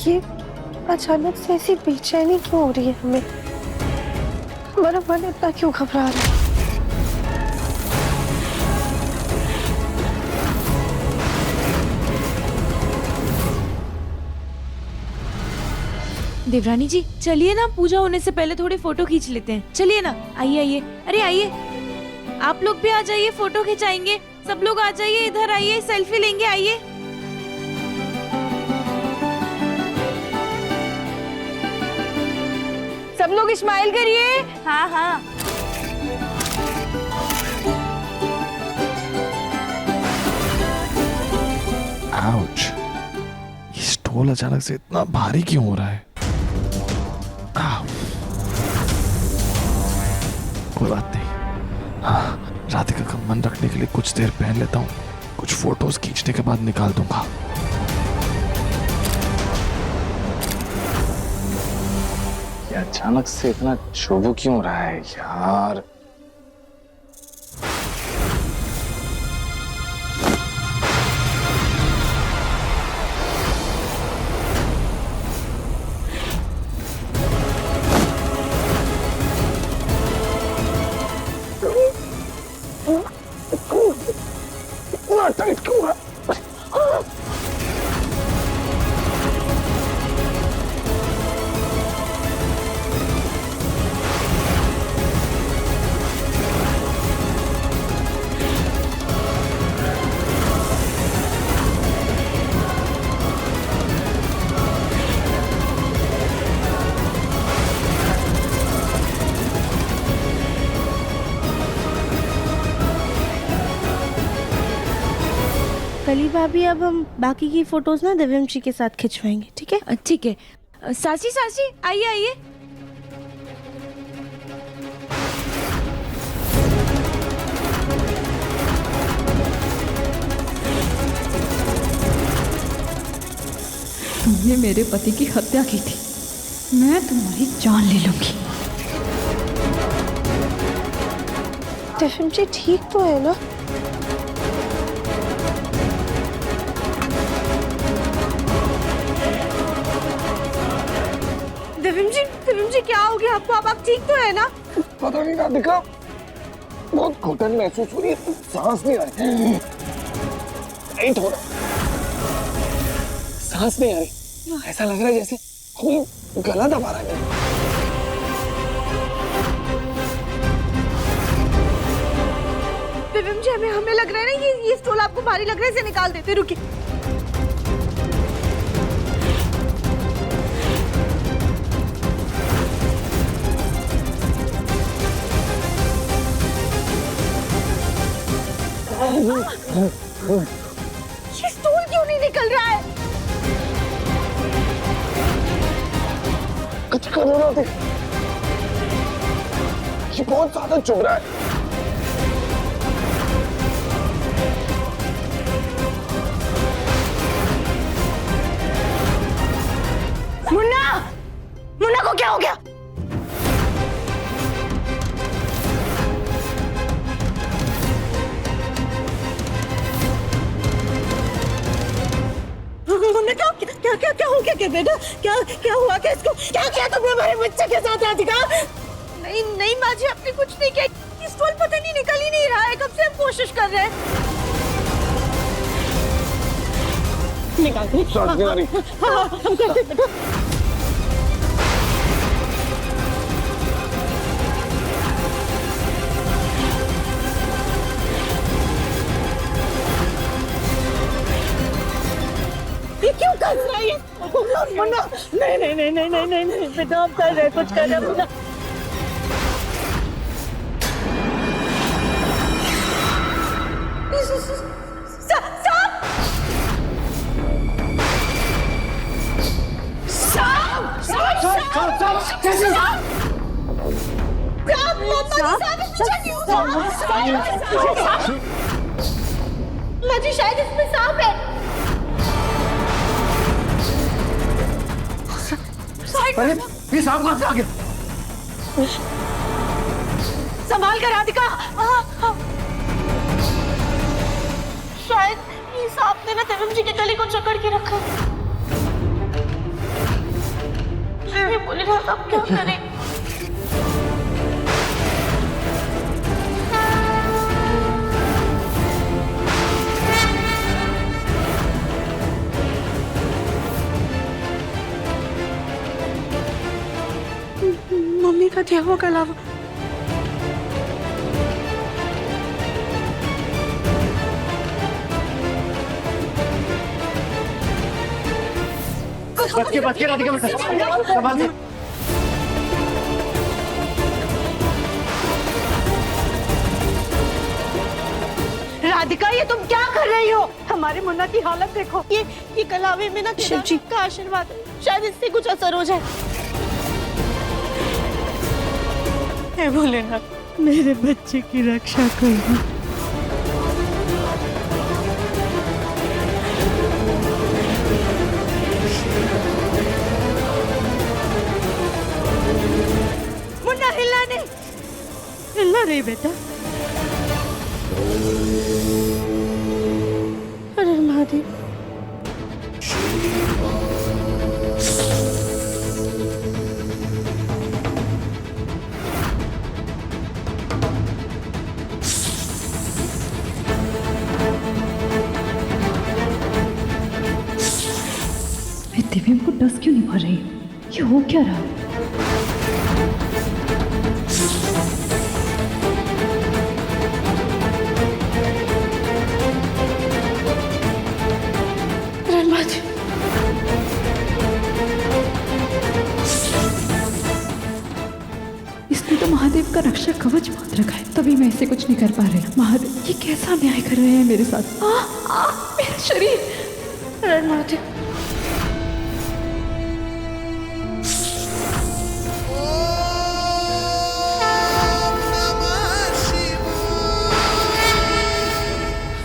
ये अचानक से ऐसी बेचैनी क्यों हो रही है हमें? हमारा मन इतना क्यों घबरा रहा है? देवरानी जी चलिए ना, पूजा होने से पहले थोड़ी फोटो खींच लेते हैं। चलिए ना, आइए आइए, अरे आइए, आप लोग भी आ जाइए, फोटो खिंचाएंगे। सब लोग आ जाइए, इधर आइए, सेल्फी लेंगे, आइए। सब लोग स्माइल करिए। हाँ हाँ। आउच, ये स्टोल अचानक से इतना भारी क्यों हो रहा है? कोई बात नहीं, हाँ, राधिका का मन रखने के लिए कुछ देर पहन लेता हूँ, कुछ फोटोज खींचने के बाद निकाल दूंगा। ये अचानक से इतना शोभू क्यों रहा है यार? टाइट क्यों है? कली भाभी, अब हम बाकी की फोटोज ना दिव्यम जी के साथ खिंचवाएंगे, ठीक है? ठीक है। सासी सासी आइए आइए। तुमने मेरे पति की हत्या की थी, मैं तुम्हारी जान ले लूंगी। दिव्यम जी ठीक तो है ना? दिव्यम जी क्या हो गया आपको? आप ठीक तो है ना? पता नहीं राधिका, बहुत घुटन महसूस हो रही है, सांस नहीं आ रही, टाइट हो रहा, सांस नहीं आ रही, ऐसा लग रहा है जैसे कोई गला दबा रहा है। दिव्यम जी हमें लग रहा है ना ये स्टूल आपको भारी लग रहा है, इसे निकाल देते, रुकिए। ये स्टूल क्यों नहीं निकल रहा है? कुछ करो ना, ये बहुत ज्यादा चुभ रहा है। मुन्ना को क्या हो गया? क्या हो गया? क्या बेटा, क्या हुआ? क्या इसको क्या किया तुमने हमारे बच्चे के साथ? राधिका नहीं माँ जी, आपने कुछ नहीं किया। ये स्टूल पता नहीं निकल ही नहीं रहा है, कब से हम कोशिश कर रहे हैं। निकाल हम करते बेटा। ये क्यों कर रहा है? मुन्ना नहीं बेटा, आप कर रहे, कुछ कर रहे मुन्ना। माजी शायद इसमें सांप है। अरे ये सांप कहाँ से आ गया? संभाल कर राधिका। शायद ये सांप ने ना दिव्यम जी के गले को जकड़ के रखा। ये बोले ना, अब क्या करें? मम्मी का क्या हुआ? कलावा बच के राधिका बेटा, संभाल से। राधिका, ये तुम क्या कर रही हो? हमारे मुन्ना की हालत देखो। ये कलावे में ना शिव जी का आशीर्वाद है, शायद इससे कुछ असर हो जाए। हे भोलेनाथ, मेरे बच्चे की रक्षा करना। मुन्ना हिलना नहीं, हिलना नहीं बेटा। अरे महादेव, दिव्यम को डस क्यों नहीं भर रही? ये हो क्या रहा? इसने तो महादेव का रक्षा कवच बांध रखा है, तभी मैं इसे कुछ नहीं कर पा रही। महादेव ये कैसा न्याय कर रहे हैं मेरे साथ? मेरा शरीर। अरे महादेव,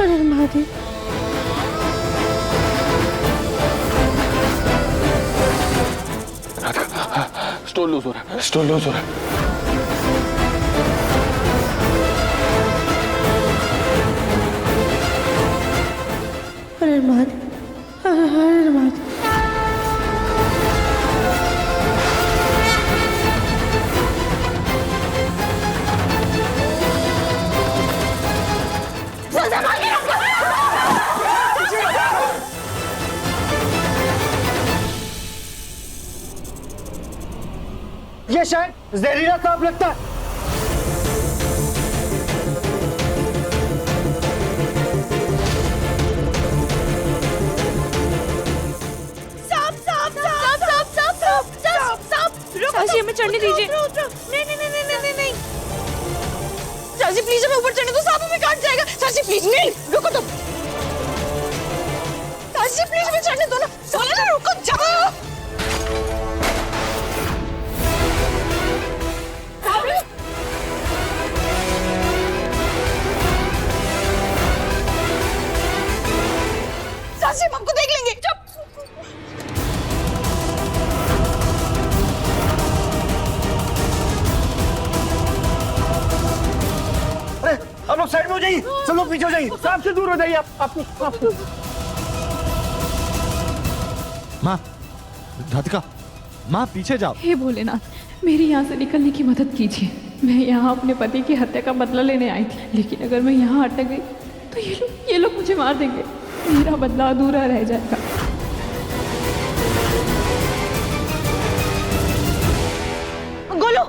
अरे महादेव, स्टोल लूज हो रहा है, स्टोल लूज हो रहा है। अरे महादेव, अरे महादेव। ये शायद जहरीला सांप लगता है। चाची हमें चढ़ने दीजिए। नहीं नहीं नहीं नहीं नहीं नहीं, चाची प्लीज हमें ऊपर चढ़ने दो, सांप हमें काट जाएगा। चाची प्लीज, नहीं रुको तुम। चाची प्लीज हमें चढ़ने दो ना, बोला ना रुको, जाओ। चाची हम आपको देख लेंगे, चुप। आप लोग साइड में हो जाइए, सब लोग पीछे हो जाइए, सांप से दूर हो जाइए। आप माँ, राधिका, माँ पीछे जाओ। हे भोलेनाथ, मेरी यहाँ से निकलने की मदद कीजिए। मैं यहाँ अपने पति की हत्या का बदला लेने आई थी, लेकिन अगर मैं यहाँ अटक गई तो ये लोग मुझे मार देंगे। मेरा बदला अधूरा रह जाएगा। गोलू,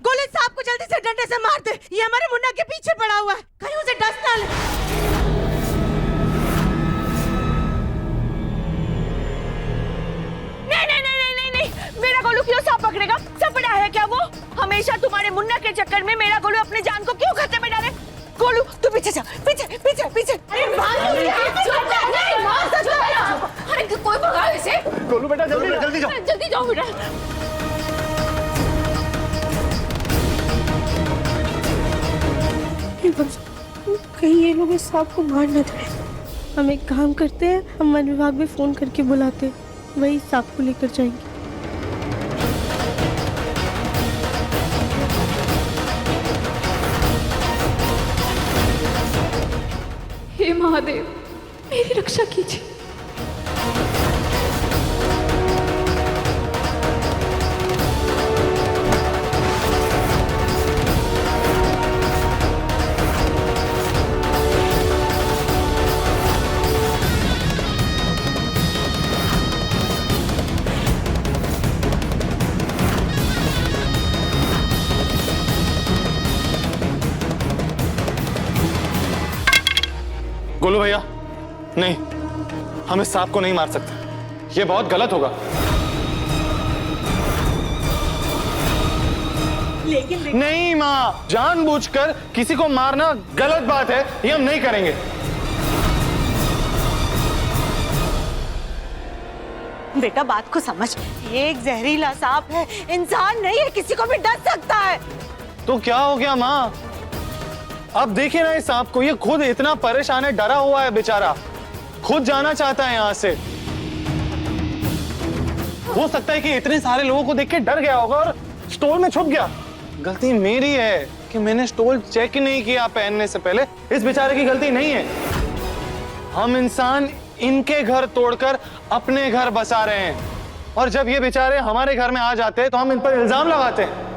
गोलू सांप को जल्दी से डंडे से मार दे। ये हमारे मुन्ना के पीछे पड़ा हुआ है, कहीं उसे डस ना ले। नहीं नहीं नहीं नहीं नहीं नहीं, मेरा गोलू क्यों सांप पकड़ेगा? सपना है क्या वो? हमेशा तुम्हारे मुन्ना के चक्कर में मेरा गोलू अपनी जान को क्यों खतरे में डाले? गोलू तू पीछे जा, पीछे पीछे पीछे। अरे अरे कोई भगाओ इसे। गोलू बेटा जल्दी जल्दी जाओ, जल्दी जाओ बेटा। कहीं ये लोग इस सांप को मार न दे। हम एक काम करते हैं, हम वन विभाग में फोन करके बुलाते हैं, वही सांप को लेकर जाएंगे। हे महादेव, मेरी रक्षा कीजिए। गोलू भैया, नहीं, हम इस सांप को नहीं मार सकते, ये बहुत गलत होगा। लेकिन नहीं माँ, जानबूझकर किसी को मारना गलत बात है, ये हम नहीं करेंगे। बेटा बात को समझ, ये एक जहरीला सांप है, इंसान नहीं है, किसी को भी डस सकता है। तो क्या हो गया माँ? अब देखिए ना इस सांप को, ये खुद इतना परेशान है, डरा हुआ है बेचारा, खुद जाना चाहता है यहाँ से। हो सकता है कि इतने सारे लोगों को देख के डर गया होगा और स्टोर में छुप गया। गलती मेरी है कि मैंने स्टोर चेक नहीं किया पहनने से पहले। इस बेचारे की गलती नहीं है। हम इंसान इनके घर तोड़कर अपने घर बसा रहे हैं, और जब ये बेचारे हमारे घर में आ जाते हैं तो हम इन पर इल्जाम लगाते हैं।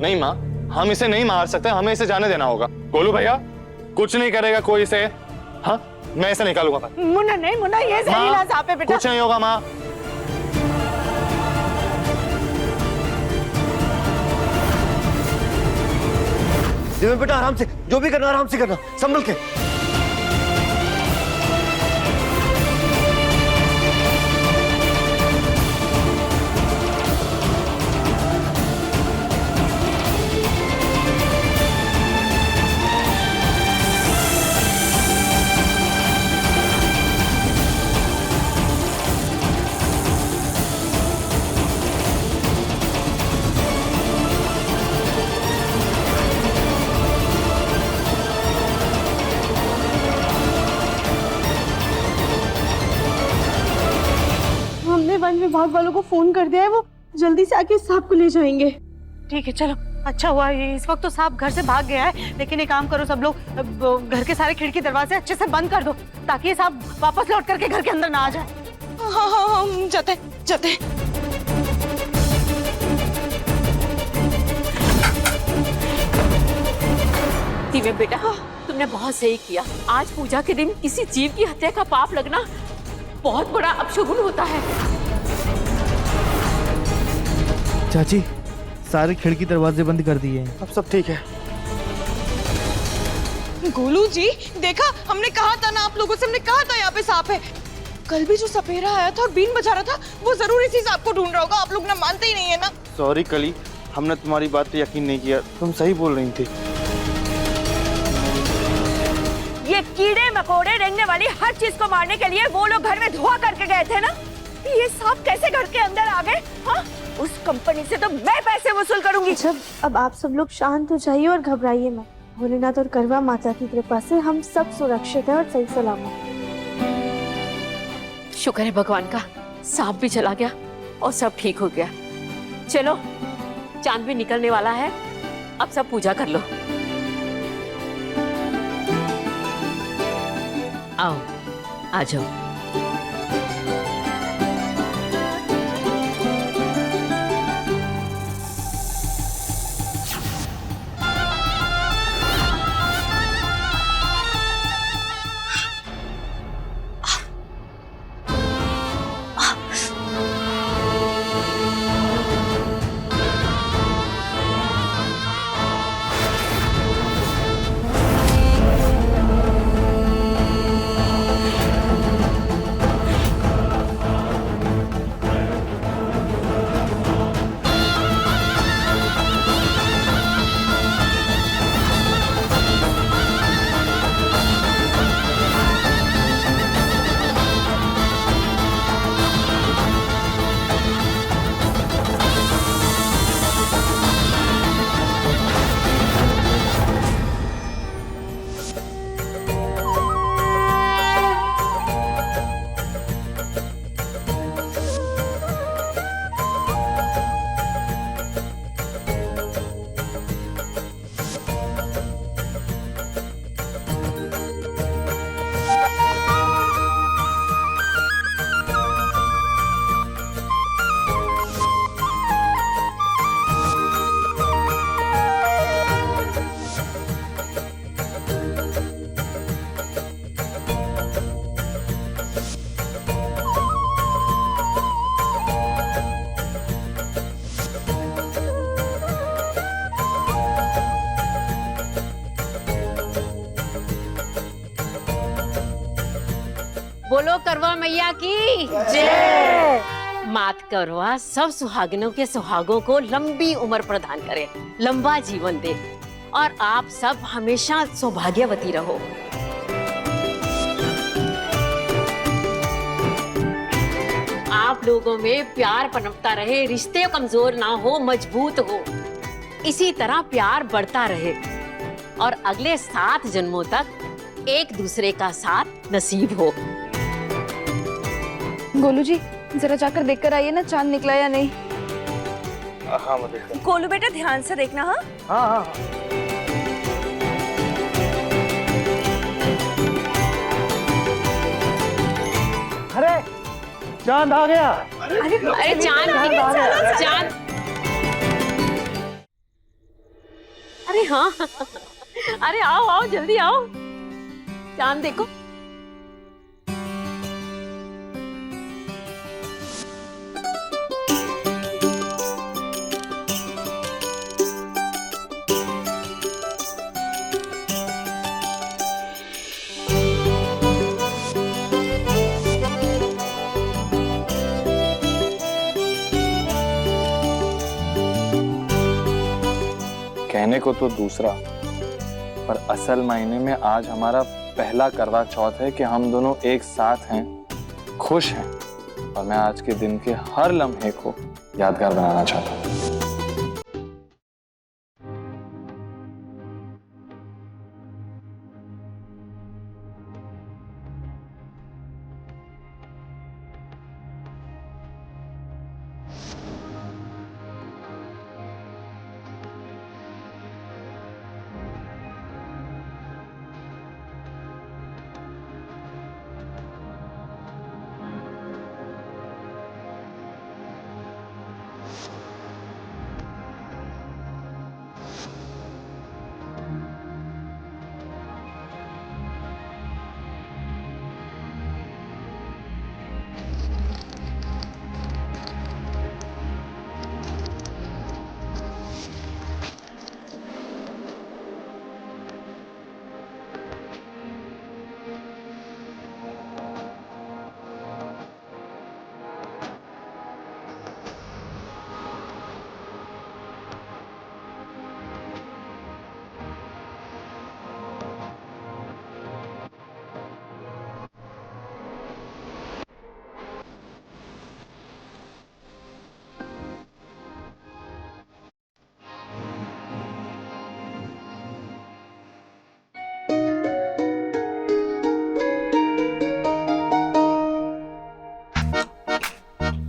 नहीं माँ, हम इसे नहीं मार सकते, हमें इसे जाने देना होगा। गोलू भैया, कुछ नहीं करेगा कोई इसे। हाँ, मैं इसे निकालूंगा। मुन्ना नहीं, मुन्ना ये जहरीला सांप है बेटा। कुछ नहीं होगा माँ। बेटा आराम से, जो भी करना आराम से करना, संभल के। वन विभाग वालों को फोन कर दिया है, वो जल्दी से आके सांप को ले जाएंगे। ठीक है चलो, अच्छा हुआ इस वक्त तो सांप घर से भाग गया है। लेकिन एक काम करो सब लोग, घर के सारे खिड़की दरवाजे अच्छे से बंद कर दो ताकि ये सांप वापस लौट करके घर के अंदर ना आ जाए। हाँ हाँ हाँ, जाते जाते। दिव्या बेटा, तुमने बहुत सही किया। आज पूजा के दिन किसी जीव की हत्या का पाप लगना बहुत बड़ा अपशगुन होता है। चाची, सारे खिड़की दरवाजे बंद कर दिए हैं, अब सब ठीक है। गोलू जी देखा, हमने कहा था ना आप लोगों से, हमने कहा था यहाँ पे सांप है। कल भी जो सपेरा आया था और बीन बजा रहा था, वो जरूर इसी सांप को ढूंढ रहा होगा। आप लोग ना मानते ही नहीं है ना। सॉरी कली, हमने तुम्हारी बात पे यकीन नहीं किया, तुम सही बोल रही थी। ये कीड़े मकोड़े रेंगने वाली हर चीज को मारने के लिए वो लोग घर में धुआं करके गए थे ना। ये सांप कैसे घर के अंदर आ गए? हाँ, उस कंपनी से तो मैं पैसे वसूल करूंगी। जब अब आप सब लोग शांत हो जाइए और घबराइए मत। भोलेनाथ और करवा माता की कृपा से हम सब सुरक्षित हैं और सही सलामत। शुक्र है भगवान का, सांप भी चला गया और सब ठीक हो गया। चलो, चांद भी निकलने वाला है, अब सब पूजा कर लो। आओ, आ जाओ। बोलो करवा मैया की जय। मात करवा सब सुहागिनों के सुहागों को लंबी उम्र प्रदान करे, लंबा जीवन दे और आप सब हमेशा सौभाग्यवती रहो। आप लोगों में प्यार पनपता रहे, रिश्ते कमजोर ना हो, मजबूत हो। इसी तरह प्यार बढ़ता रहे और अगले 7 जन्मों तक एक दूसरे का साथ नसीब हो। गोलू जी जरा जाकर देखकर आइए ना चांद निकला या नहीं। हाँ मैं देखता हूँ। गोलू बेटा ध्यान से देखना। हाँ हाँ हाँ अरे चांद आ गया। अरे चांद चांद। अरे हाँ, अरे आओ आओ जल्दी आओ, चांद देखो। कहने को तो दूसरा, पर असल मायने में आज हमारा पहला करवा चौथ है कि हम दोनों एक साथ हैं, खुश हैं, और मैं आज के दिन के हर लम्हे को यादगार बनाना चाहता हूँ।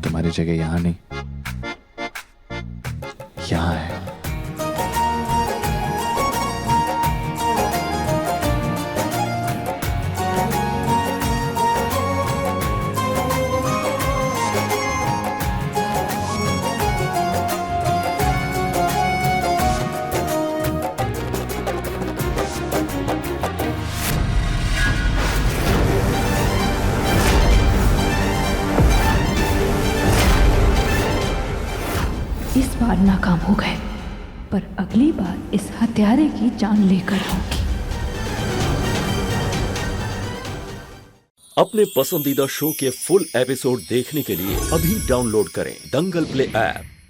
तुम्हारी जगह यहाँ नहीं, यहाँ है। इस बार नाकाम हो गए, पर अगली बार इस हत्यारे की जान लेकर आऊंगी। अपने पसंदीदा शो के फुल एपिसोड देखने के लिए अभी डाउनलोड करें दंगल प्ले ऐप।